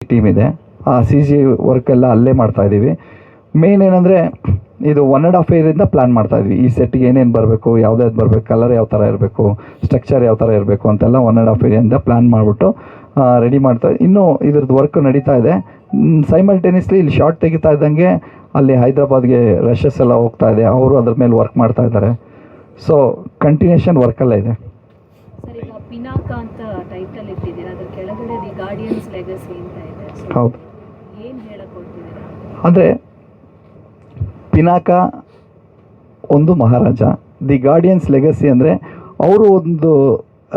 Team ಇದೆ. ಆ C G work ಎಲ್ಲ ಅಲ್ಲೇ ಮಾಡ್ತಾಯಿದ್ದೀವಿ. ಮೇನ್ ಏನಂದರೆ ಇದು 1.5 ಇಯರಿಂದ ಪ್ಲ್ಯಾನ್ ಮಾಡ್ತಾಯಿದ್ವಿ. ಈ ಸೆಟ್ಗೆ ಏನೇನು ಬರಬೇಕು, ಯಾವ್ದಾವ್ದು ಬರಬೇಕು, ಕಲರ್ ಯಾವ ಥರ ಇರಬೇಕು, ಸ್ಟ್ರಕ್ಚರ್ ಯಾವ ಥರ ಇರಬೇಕು ಅಂತೆಲ್ಲ 1.5 ಇಯರಿಂದ ಪ್ಲ್ಯಾನ್ ಮಾಡಿಬಿಟ್ಟು ರೆಡಿ ಮಾಡ್ತಾ. ಇನ್ನೂ ಇದ್ರದ್ದು ವರ್ಕ್ ನಡೀತಾ ಇದೆ. ಸೈಮಲ್ಟೇನಿಯಸ್ಲಿ ಇಲ್ಲಿ ಶಾರ್ಟ್ ತೆಗಿತಾ ಇದ್ದಂಗೆ ಅಲ್ಲಿ ಹೈದ್ರಾಬಾದ್ಗೆ ರಶಸ್ ಎಲ್ಲ ಹೋಗ್ತಾ ಇದೆ, ಅವರು ಅದ್ರ ಮೇಲೆ ವರ್ಕ್ ಮಾಡ್ತಾ ಇದ್ದಾರೆ. ಸೊ ಕಂಟಿನ್ಯೂಷನ್ ವರ್ಕೆಲ್ಲ ಇದೆ. ಪಿನಾಕ ಅಂತ ಟೈಟಲ್ ಇಟ್ಟಿದ್ದೀರಾ, ಅದರ ಕೆಳಗಡೆ ದಿ ಗಾರ್ಡಿಯನ್ಸ್ ಲೆಗಸಿ ಅಂತ ಇದೆ. ಹೌದು, ಏನು ಹೇಳಕ್ಕೆ ಹೊರಟಿದ್ದೀರಾ? ಅಂದರೆ ಪಿನಾಕ ಒಂದು ಮಹಾರಾಜ, ದಿ ಗಾರ್ಡಿಯನ್ಸ್ ಲೆಗಸಿ ಅಂದರೆ ಅವರು ಒಂದು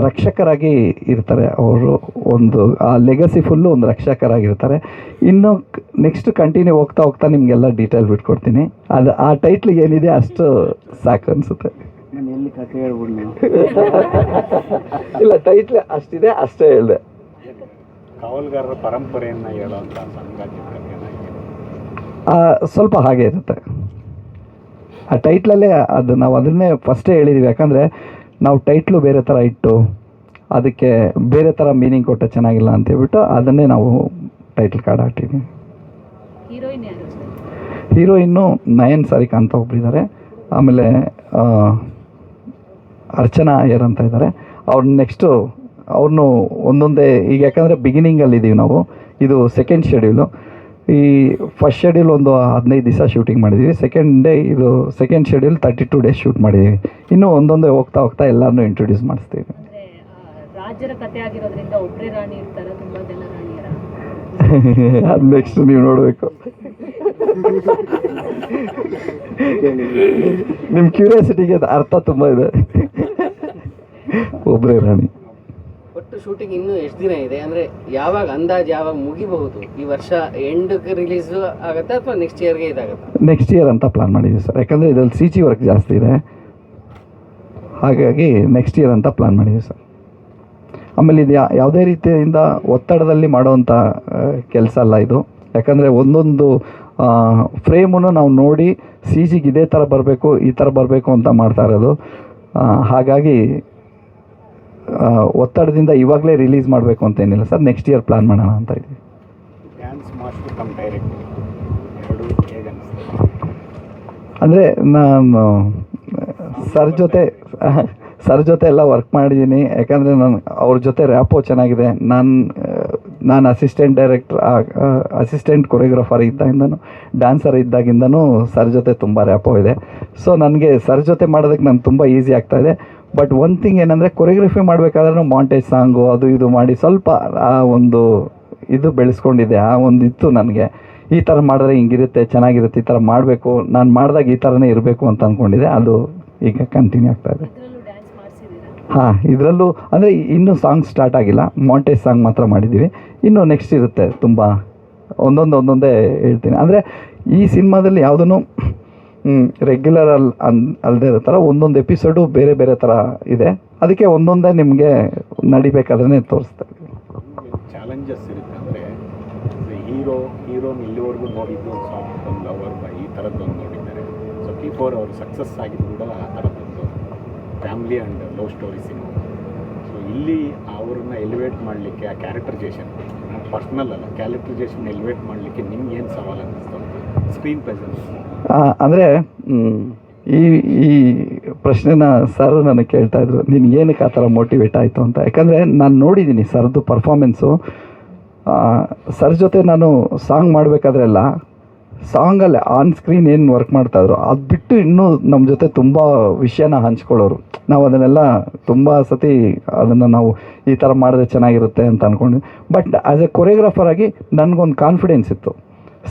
ರಕ್ಷಕರಾಗಿ ಇರ್ತಾರೆ. ಅವರು ಒಂದು ಆ ಲೆಗಸಿ ಫುಲ್ಲು ಒಂದು ರಕ್ಷಕರಾಗಿರ್ತಾರೆ. ಇನ್ನು ನೆಕ್ಸ್ಟ್ ಕಂಟಿನ್ಯೂ ಹೋಗ್ತಾ ಹೋಗ್ತಾ ನಿಮಗೆಲ್ಲ ಡೀಟೇಲ್ ಬಿಟ್ಕೊಡ್ತೀನಿ. ಅದು ಆ ಟೈಟ್ಲಿಗೆ ಏನಿದೆ ಅಷ್ಟು ಸಾಕು ಅನಿಸುತ್ತೆ. ಇಲ್ಲ, ಟೈಟ್ಲ್ ಅಷ್ಟಿದೆ, ಅಷ್ಟೇ ಹೇಳಿದೆ. ಕಾವಲ್ಗಾರರ ಪರಂಪರೆಯನ್ನು ಹೇಳುವಂಥ ಸ್ವಲ್ಪ ಹಾಗೆ ಇರುತ್ತೆ ಆ ಟೈಟ್ಲಲ್ಲೇ. ಅದು ನಾವು ಅದನ್ನೇ ಫಸ್ಟೇ ಹೇಳಿದ್ದೀವಿ, ಯಾಕಂದರೆ ನಾವು ಟೈಟ್ಲು ಬೇರೆ ಥರ ಇಟ್ಟು ಅದಕ್ಕೆ ಬೇರೆ ಥರ ಮೀನಿಂಗ್ ಕೊಟ್ಟರೆ ಚೆನ್ನಾಗಿಲ್ಲ ಅಂತೇಳ್ಬಿಟ್ಟು ಅದನ್ನೇ ನಾವು ಟೈಟ್ಲ್ ಕಾರ್ಡ್ ಹಾಕ್ತೀವಿ. ಹೀರೋಯಿನ್ನು ನಯನ್ ಸಾರಿಕಾ ಅಂತ ಒಬ್ಬರಿದ್ದಾರೆ. ಆಮೇಲೆ ಅರ್ಚನಾ ಅಯ್ಯರ್ ಅಂತ ಇದ್ದಾರೆ. ಅವ್ರನ್ನ ನೆಕ್ಸ್ಟು ಅವ್ರನ್ನೂ ಒಂದೊಂದೇ ಈಗ, ಯಾಕಂದರೆ ಬಿಗಿನಿಂಗಲ್ಲಿದ್ದೀವಿ ನಾವು. ಇದು ಸೆಕೆಂಡ್ ಶೆಡ್ಯೂಲು. ಈ ಫಸ್ಟ್ ಶೆಡ್ಯೂಲ್ ಒಂದು 15 ದಿವಸ ಶೂಟಿಂಗ್ ಮಾಡಿದ್ದೀವಿ. ಸೆಕೆಂಡ್ ಶೆಡ್ಯೂಲ್ 32 ಡೇಸ್ ಶೂಟ್ ಮಾಡಿದ್ದೀವಿ. ಇನ್ನೂ ಒಂದೊಂದೇ ಹೋಗ್ತಾ ಹೋಗ್ತಾ ಎಲ್ಲರನ್ನೂ ಇಂಟ್ರೊಡ್ಯೂಸ್ ಮಾಡಿಸ್ತೀವಿ. ರಾಜ್ಯದ ಕಥೆ ಆಗಿರೋದ್ರಿಂದ ಒಬ್ಬರೇ ರಾಣಿ ಇರ್ತಾರೆ, ತುಂಬ ಜನ ರಾಣಿಯರ? ಅದು ನೆಕ್ಸ್ಟ್ ನೀವು ನೋಡಬೇಕು. ನಿಮ್ಮ ಕ್ಯೂರಿಯಾಸಿಟಿಗೆ ಅರ್ಥ ತುಂಬ ಇದೆ. ಒಬ್ಬರೇ ರಾಣಿ. ಒಟ್ಟು ಶೂಟಿಂಗ್ ಇನ್ನೂ ಎಷ್ಟು ದಿನ ಇದೆ? ಅಂದರೆ ಯಾವಾಗ ಅಂದಾಜು ಯಾವಾಗ ಮುಗಿಬಹುದು? ಈ ವರ್ಷ ಎಂಡ್ಗೆ ರಿಲೀಸ್ ಆಗುತ್ತೆ ಅಥವಾ ನೆಕ್ಸ್ಟ್ ಇಯರ್ಗೆ ಇದಾಗುತ್ತೆ? ನೆಕ್ಸ್ಟ್ ಇಯರ್ ಅಂತ ಪ್ಲಾನ್ ಮಾಡಿದ್ದೀವಿ ಸರ್. ಯಾಕಂದರೆ ಇದರಲ್ಲಿ ಸಿ ಜಿ ವರ್ಕ್ ಜಾಸ್ತಿ ಇದೆ, ಹಾಗಾಗಿ ನೆಕ್ಸ್ಟ್ ಇಯರ್ ಅಂತ ಪ್ಲಾನ್ ಮಾಡಿದ್ದೀವಿ ಸರ್. ಆಮೇಲೆ ಇದು ಯಾವುದೇ ರೀತಿಯಿಂದ ಒತ್ತಡದಲ್ಲಿ ಮಾಡೋವಂಥ ಕೆಲಸ ಅಲ್ಲ ಇದು. ಯಾಕಂದರೆ ಒಂದೊಂದು ಫ್ರೇಮನ್ನು ನಾವು ನೋಡಿ ಸಿ ಜಿಗೆ ಇದೇ ಥರ ಬರಬೇಕು, ಈ ಥರ ಬರಬೇಕು ಅಂತ ಮಾಡ್ತಾ ಇರೋದು. ಹಾಗಾಗಿ ಒತ್ತಡದಿಂದ ಇವಾಗಲೇ ರಿಲೀಸ್ ಮಾಡಬೇಕು ಅಂತ ಏನಿಲ್ಲ ಸರ್. ನೆಕ್ಸ್ಟ್ ಇಯರ್ ಪ್ಲಾನ್ ಮಾಡೋಣ ಅಂತ ಇದ್ದೀವಿ. ಅಂದರೆ ನಾನು ಸರ್ ಜೊತೆ ಎಲ್ಲ ವರ್ಕ್ ಮಾಡಿದ್ದೀನಿ. ಯಾಕಂದರೆ ಅವ್ರ ಜೊತೆ ರ್ಯಾಪೋ ಚೆನ್ನಾಗಿದೆ. ನಾನು ಅಸಿಸ್ಟೆಂಟ್ ಕೊರಿಯೋಗ್ರಾಫರ್ ಇದ್ದಾಗಿಂದನೂ, ಡ್ಯಾನ್ಸರ್ ಇದ್ದಾಗಿಂದನೂ ಸರ್ ಜೊತೆ ತುಂಬ ರ್ಯಾಪೋ ಇದೆ. ಸೊ ನನಗೆ ಸರ್ ಜೊತೆ ಮಾಡೋದಕ್ಕೆ ನಾನು ತುಂಬ ಈಸಿ ಆಗ್ತಾಯಿದೆ. ಬಟ್ ಒನ್ ಥಿಂಗ್ ಏನಂದರೆ, ಕೊರಿಯೋಗ್ರಫಿ ಮಾಡಬೇಕಾದ್ರೂ ಮಾಂಟೇಜ್ ಸಾಂಗು ಅದು ಇದು ಮಾಡಿ ಸ್ವಲ್ಪ ಆ ಒಂದು ಇದು ಬೆಳೆಸ್ಕೊಂಡಿದ್ದೆ. ಆ ಒಂದು ಇತ್ತು ನನಗೆ, ಈ ಥರ ಮಾಡಿದ್ರೆ ಹಿಂಗಿರುತ್ತೆ, ಚೆನ್ನಾಗಿರುತ್ತೆ, ಈ ಥರ ಮಾಡಬೇಕು, ನಾನು ಮಾಡಿದಾಗ ಈ ಥರನೇ ಇರಬೇಕು ಅಂತ ಅಂದ್ಕೊಂಡಿದ್ದೆ. ಅದು ಈಗ ಕಂಟಿನ್ಯೂ ಆಗ್ತಾಯಿದೆ. ಹಾಂ, ಇದರಲ್ಲೂ ಅಂದರೆ ಇನ್ನೂ ಸಾಂಗ್ ಸ್ಟಾರ್ಟ್ ಆಗಿಲ್ಲ. ಮಾಂಟೇಜ್ ಸಾಂಗ್ ಮಾತ್ರ ಮಾಡಿದ್ದೀವಿ. ಇನ್ನೂ ನೆಕ್ಸ್ಟ್ ಇರುತ್ತೆ ತುಂಬ. ಒಂದೊಂದೇ ಹೇಳ್ತೀನಿ. ಅಂದರೆ ಈ ಸಿನಿಮಾದಲ್ಲಿ ಯಾವುದೂ ರೆಗ್ಯುಲರ್ ಅಲ್ಲದೆ ಇರೋ ಥರ ಒಂದೊಂದು ಎಪಿಸೋಡು ಬೇರೆ ಬೇರೆ ಥರ ಇದೆ. ಅದಕ್ಕೆ ಒಂದೊಂದೇ ನಿಮಗೆ ನಡಿಬೇಕಾದ್ರೆ ತೋರಿಸ್ತಾ ಇದ್ದೀವಿ. ಚಾಲೆಂಜಸ್ ಇರುತ್ತೆ. ಅಂದರೆ ಹೀರೋನ ಇಲ್ಲಿವರೆಗೂ ನೋಡಿದ್ದು ಒಂದು ಲವರ್ ಬಾಯ್ ಈ ಥರದ್ದೊಂದು ನೋಡಿದ್ದಾರೆ. ಸೊ ಬಿಫೋರ್ ಅವರು ಸಕ್ಸಸ್ ಆಗಿದ್ದು ಕೂಡ ಆ ಥರದ್ದೊಂದು family and love story cinema. So ಇಲ್ಲಿ ಅವ್ರನ್ನ ಎಲಿವೇಟ್ ಮಾಡಲಿಕ್ಕೆ ಆ ಕ್ಯಾರೆಕ್ಟರೈಸೇಷನ್, ಪರ್ಸ್ನಲ್ ಅಲ್ಲ, ಕ್ಯಾರೆಕ್ಟರೈಸೇಷನ್ ಎಲಿವೇಟ್ ಮಾಡಲಿಕ್ಕೆ ನಿಮ್ಗೆ ಏನು ಸವಾಲು ಅನ್ನಿಸ್ತು ಸ್ಕ್ರೀನ್ ಪ್ರೆಸೆನ್ಸ್? ಅಂದರೆ ಈ ಪ್ರಶ್ನೆನ ಸರ್ ನನಗೆ ಕೇಳ್ತಾಯಿದ್ರು, ನೀನು ಏನಕ್ಕೆ ಆ ಥರ ಮೋಟಿವೇಟ್ ಆಯಿತು ಅಂತ. ಯಾಕಂದರೆ ನಾನು ನೋಡಿದ್ದೀನಿ ಸರ್ದು ಪರ್ಫಾಮೆನ್ಸು. ಸರ್ ಜೊತೆ ನಾನು ಸಾಂಗ್ ಮಾಡಬೇಕಾದ್ರೆಲ್ಲ ಸಾಂಗಲ್ಲೇ ಆನ್ ಸ್ಕ್ರೀನ್ ಏನು ವರ್ಕ್ ಮಾಡ್ತಾಯಿದ್ರು ಅದು ಬಿಟ್ಟು ಇನ್ನೂ ನಮ್ಮ ಜೊತೆ ತುಂಬ ವಿಷಯನ ಹಂಚ್ಕೊಳ್ಳೋರು. ನಾವು ಅದನ್ನೆಲ್ಲ ತುಂಬ ಸತಿ ಅದನ್ನು ನಾವು ಈ ಥರ ಮಾಡಿದ್ರೆ ಚೆನ್ನಾಗಿರುತ್ತೆ ಅಂತ ಅಂದ್ಕೊಂಡ್ವಿ. ಬಟ್ ಆ್ಯಸ್ ಎ ಕೊರಿಯೋಗ್ರಾಫರ್ ಆಗಿ ನನಗೊಂದು ಕಾನ್ಫಿಡೆನ್ಸ್ ಇತ್ತು,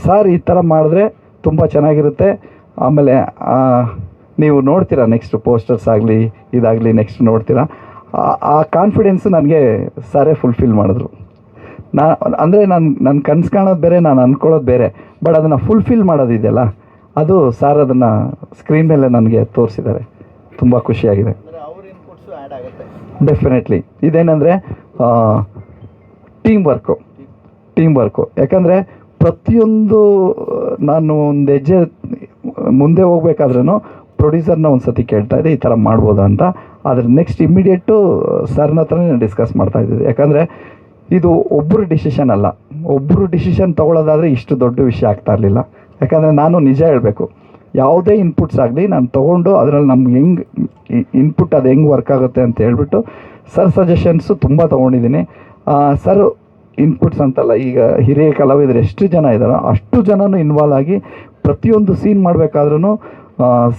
ಸರ್ ಈ ಥರ ಮಾಡಿದ್ರೆ ತುಂಬ ಚೆನ್ನಾಗಿರುತ್ತೆ. ಆಮೇಲೆ ನೀವು ನೋಡ್ತೀರಾ ನೆಕ್ಸ್ಟ್ ಪೋಸ್ಟರ್ಸ್ ಆಗಲಿ ಇದಾಗಲಿ ನೆಕ್ಸ್ಟ್ ನೋಡ್ತೀರಾ. ಆ ಕಾನ್ಫಿಡೆನ್ಸು ನನಗೆ ಸರೇ ಫುಲ್ಫಿಲ್ ಮಾಡಿದ್ರು. ನನ್ನ ಕನಸು ಕಾಣೋದು ಬೇರೆ, ನಾನು ಅಂದ್ಕೊಳ್ಳೋದು ಬೇರೆ. ಬಟ್ ಅದನ್ನು ಫುಲ್ಫಿಲ್ ಮಾಡೋದಿದೆಯಲ್ಲ, ಅದು ಸರ್ ಅದನ್ನು ಸ್ಕ್ರೀನ್ ಮೇಲೆ ನನಗೆ ತೋರಿಸಿದ್ದಾರೆ. ತುಂಬ ಖುಷಿಯಾಗಿದೆ. ಡೆಫಿನೆಟ್ಲಿ. ಇದೇನೆಂದರೆ ಟೀಮ್ ವರ್ಕು. ಯಾಕಂದರೆ ಪ್ರತಿಯೊಂದು ನಾನು ಒಂದು ಹೆಜ್ಜೆ ಮುಂದೆ ಹೋಗ್ಬೇಕಾದ್ರೂ ಪ್ರೊಡ್ಯೂಸರ್ನ ಒಂದು ಸತಿ ಕೇಳ್ತಾಯಿದ್ದೆ, ಈ ಥರ ಮಾಡ್ಬೋದಾ ಅಂತ. ಆದರೆ ನೆಕ್ಸ್ಟ್ ಇಮ್ಮಿಡಿಯೇಟು ಸರ್ನ ಹತ್ರನೇ ಡಿಸ್ಕಸ್ ಮಾಡ್ತಾಯಿದ್ದೆ. ಯಾಕಂದರೆ ಇದು ಒಬ್ಬರು ಡಿಸಿಷನ್ ಅಲ್ಲ, ಒಬ್ಬರು ಡಿಸಿಷನ್ ತೊಗೊಳ್ಳೋದಾದರೆ ಇಷ್ಟು ದೊಡ್ಡ ವಿಷಯ ಆಗ್ತಾ ಇರಲಿಲ್ಲ. ಯಾಕಂದರೆ ನಾನು ನಿಜ ಹೇಳಬೇಕು, ಯಾವುದೇ ಇನ್ಪುಟ್ಸ್ ಆಗಲಿ ನಾನು ತೊಗೊಂಡು ಅದರಲ್ಲಿ ನಮ್ಗೆ ಹೆಂಗೆ ಇನ್ಪುಟ್ ಅದು ಹೆಂಗೆ ವರ್ಕ್ ಆಗುತ್ತೆ ಅಂತ ಹೇಳ್ಬಿಟ್ಟು ಸರ್ ಸಜೆಷನ್ಸು ತುಂಬ ತೊಗೊಂಡಿದ್ದೀನಿ. ಸರ್ ಇನ್ಪುಟ್ಸ್ ಅಂತಲ್ಲ, ಈಗ ಹಿರಿಯ ಕಲಾವಿದರು ಎಷ್ಟು ಜನ ಇದ್ದಾರೋ ಅಷ್ಟು ಜನನೂ ಇನ್ವಾಲ್ವ್ ಆಗಿ ಪ್ರತಿಯೊಂದು ಸೀನ್ ಮಾಡಬೇಕಾದ್ರೂ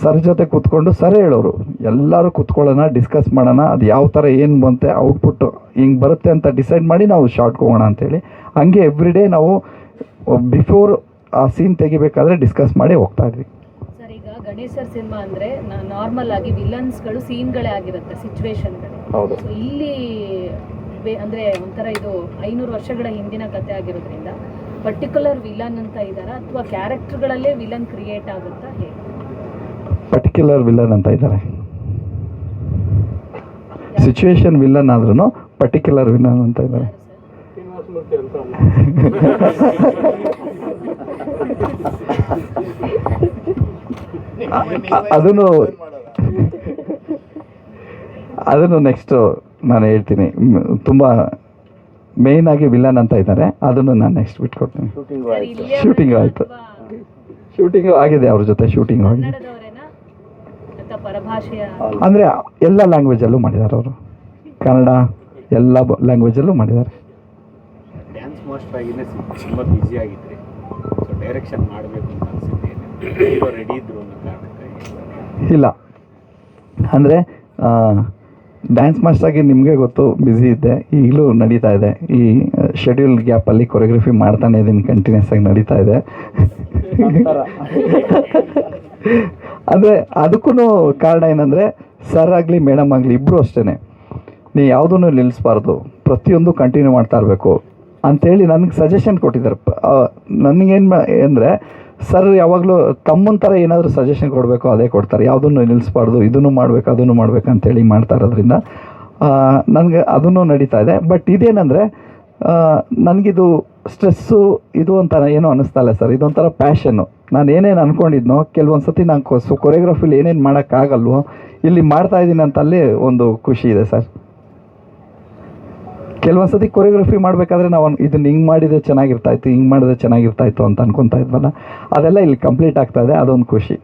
ಸರ್ ಜೊತೆ ಕೂತ್ಕೊಂಡು ಸರ್ ಹೇಳೋರು, ಎಲ್ಲರೂ ಕೂತ್ಕೊಳ್ಳೋಣ, ಡಿಸ್ಕಸ್ ಮಾಡೋಣ, ಅದು ಯಾವ ಥರ ಏನು ಬಂತೆ ಔಟ್ಪುಟ್ಟು ಹಿಂಗೆ ಬರುತ್ತೆ ಅಂತ ಡಿಸೈಡ್ ಮಾಡಿ ನಾವು ಶಾರ್ಟ್ಗೆ ಹೋಗೋಣ ಅಂತೇಳಿ. ಹಂಗೆ ಎವ್ರಿಡೇ ನಾವು ಬಿಫೋರ್ ಆ ಸೀನ್ ತೆಗಿಬೇಕಾದ್ರೆ ಡಿಸ್ಕಸ್ ಮಾಡಿ ಹೋಗ್ತಾ ಇದ್ವಿ. ಸರ್, ಈಗ ಗಣೇಶ್ ಸರ್ ಸಿನಿಮಾ ಅಂದರೆ ನಾರ್ಮಲ್ ಆಗಿ ವಿಲನ್ಸ್ಗಳು ಸೀನ್ಗಳೇ ಆಗಿರುತ್ತೆ, ಸಿಚುವೇಶನ್ಗಳೇ. ಹೌದು. ಸೊ ಇಲ್ಲಿ ಅಂದರೆ ಒಂಥರ ಇದು 500 ವರ್ಷಗಳ ಹಿಂದಿನ ಕಥೆ ಆಗಿರೋದ್ರಿಂದ ಪರ್ಟಿಕ್ಯುಲರ್ ವಿಲನ್ ಅಂತ ಇದ್ದಾರಾ ಅಥವಾ ಕ್ಯಾರೆಕ್ಟರ್ಗಳಲ್ಲೇ ವಿಲನ್ ಕ್ರಿಯೇಟ್ ಆಗುತ್ತಾ, ಹೇಗೆ? ಪರ್ಟಿಕ್ಯುಲರ್ ವಿಲನ್ ಅಂತ ಇದ್ದಾರೆ. ಸಿಚುವೇಶನ್ ವಿಲನ್ ಆದ್ರೂ ಪರ್ಟಿಕ್ಯುಲರ್ ವಿಲನ್ ಅಂತ ಇದ್ದಾರೆ. ಅದನ್ನು ನೆಕ್ಸ್ಟ್ ನಾನು ಹೇಳ್ತೀನಿ. ತುಂಬ ಮೇಯ್ನ್ ಆಗಿ ವಿಲನ್ ಅಂತ ಇದ್ದಾರೆ, ಅದನ್ನು ನಾನು ನೆಕ್ಸ್ಟ್ ಬಿಟ್ಕೊಡ್ತೀನಿ. ಶೂಟಿಂಗ್ ಆಯಿತು, ಶೂಟಿಂಗು ಆಗಿದೆ, ಅವ್ರ ಜೊತೆ ಶೂಟಿಂಗ್ ಆಗಿದೆ. ಕನ್ನಡದವರೇನಾ ಅಥವಾ ಪರಭಾಷೆಯ? ಅಂದರೆ ಎಲ್ಲ ಲ್ಯಾಂಗ್ವೇಜಲ್ಲೂ ಮಾಡಿದ್ದಾರೆ ಅವರು, ಕನ್ನಡ ಎಲ್ಲ ಲ್ಯಾಂಗ್ವೇಜಲ್ಲೂ ಮಾಡಿದ್ದಾರೆ. ಡ್ಯಾನ್ಸ್ ಮಾಸ್ಟರ್ ಆಗಿನೇ ತುಂಬ ಬ್ಯುಸಿ ಆಗಿದ್ರಿ, ಸೊ ಡೈರೆಕ್ಷನ್ ಮಾಡಬೇಕು ಅಂತ ಅನಿಸಿದ್ದೇನೆ, ಹೀರೋ ರೆಡಿ ಇದ್ರು ಅನ್ನೋ ಕಾರಣಕ್ಕೆ? ಇಲ್ಲ, ಅಂದರೆ ಡ್ಯಾನ್ಸ್ ಮಾಸ್ಟರಾಗಿ ನಿಮಗೆ ಗೊತ್ತು, ಬ್ಯುಸಿ ಇದ್ದೆ, ಈಗಲೂ ನಡೀತಾ ಇದೆ. ಈ ಶೆಡ್ಯೂಲ್ ಗ್ಯಾಪಲ್ಲಿ ಕೊರಿಯೋಗ್ರಫಿ ಮಾಡ್ತಾನೆ ಇದ್ದೀನಿ, ಕಂಟಿನ್ಯೂಸ್ ಆಗಿ ನಡೀತಾ ಇದೆ. ಅಂದರೆ ಅದಕ್ಕೂ ಕಾರಣ ಏನಂದರೆ, ಸರ್ ಆಗಲಿ ಮೇಡಮ್ ಆಗಲಿ ಇಬ್ಬರು ಅಷ್ಟೇ, ನೀವು ಯಾವುದೂ ನಿಲ್ಲಿಸ್ಬಾರ್ದು, ಪ್ರತಿಯೊಂದು ಕಂಟಿನ್ಯೂ ಮಾಡ್ತಾ ಇರಬೇಕು ಅಂಥೇಳಿ ನನಗೆ ಸಜೆಷನ್ ಕೊಟ್ಟಿದ್ದಾರೆ. ನನಗೇನು ಅಂದರೆ, ಸರ್ ಯಾವಾಗಲೂ ತಮ್ಮನ ಥರ ಏನಾದರೂ ಸಜೆಷನ್ ಕೊಡಬೇಕು ಅದೇ ಕೊಡ್ತಾರೆ, ಯಾವುದನ್ನು ನಿಲ್ಲಿಸ್ಬಾರ್ದು, ಇದನ್ನು ಮಾಡಬೇಕು ಅದನ್ನು ಮಾಡಬೇಕು ಅಂತೇಳಿ ಮಾಡ್ತಾ ಇರೋದ್ರಿಂದ ನನಗೆ ಅದನ್ನು ನಡೀತಾ ಇದೆ. ಬಟ್ ಇದೇನೆಂದರೆ, ನನಗಿದು ಸ್ಟ್ರೆಸ್ಸು ಇದು ಅಂತ ಏನೂ ಅನ್ನಿಸ್ತಾ ಇಲ್ಲ ಸರ್, ಇದೊಂಥರ ಪ್ಯಾಷನ್ನು. ನಾನು ಏನೇನು ಅಂದ್ಕೊಂಡಿದ್ನೋ ಕೆಲವೊಂದು ಸತಿ ನಾನು ಕೊರಿಯೋಗ್ರಫಿಲಿ ಏನೇನು ಮಾಡೋಕ್ಕಾಗಲ್ವೋ ಇಲ್ಲಿ ಮಾಡ್ತಾಯಿದ್ದೀನಿ ಅಂತ ಅಲ್ಲಿ ಒಂದು ಖುಷಿ ಇದೆ ಸರ್. ಕೆಲವೊಂದು ಸತಿ ಕೊರಿಯೋಗ್ರಫಿ ಮಾಡಬೇಕಾದ್ರೆ ನಾವು ಇದನ್ನು ಹಿಂಗೆ ಮಾಡಿದರೆ ಚೆನ್ನಾಗಿರ್ತಾಯಿತ್ತು, ಹಿಂಗೆ ಮಾಡಿದ್ರೆ ಚೆನ್ನಾಗಿರ್ತಾಯಿತ್ತು ಅಂತ ಅನ್ಕೊತಾ ಇದ್ವಲ್ಲ, ಅದೆಲ್ಲ ಇಲ್ಲಿ ಕಂಪ್ಲೀಟ್ ಆಗ್ತಾಯಿದೆ, ಅದೊಂದು ಖುಷಿ.